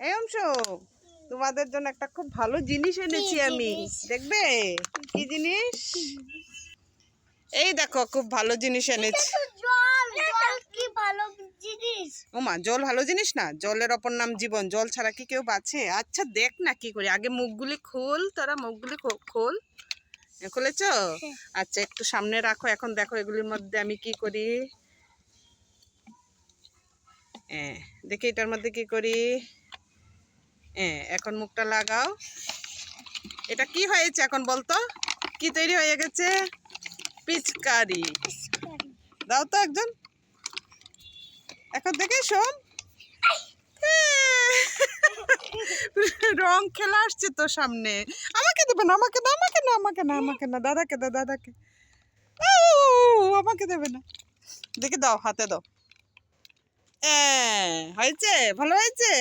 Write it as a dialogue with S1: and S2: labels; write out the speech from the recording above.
S1: এই অংশ, তোমাদের জন্য একটা খুব ভালো জিনিস এনেছি আমি, দেখবে কি জিনিস? এই দেখো খুব ভালো জিনিস এনেছি। ওমা, জল ভালো জিনিস না? জলের অপর নাম জীবন, জল ছাড়া কি কেউ বাঁচে? আচ্ছা দেখ না কি করি, আগে মুখগুলি খোল, তোরা মুখগুলি খোল। খুলেছ? আচ্ছা একটু সামনে রাখো, এখন দেখো এগুলির মধ্যে আমি কি করি। দেখি এটার মধ্যে কি করি। এখন মুখটা লাগাও। এটা কি হয়েছে এখন বলতো? কি তৈরি হয়ে গেছে? পিচকারি। দাও তো একজন, এখন দেখে শোন। রং খেলা আসছে তো সামনে। আমাকে দেবে না, আমাকে না, আমাকে না, আমাকে না, আমাকে না, দাদাকে দাও, দাদাকে। আমাকে দেবে না, দেখে দাও, হাতে দাও। হয়েছে, ভালো হয়েছে।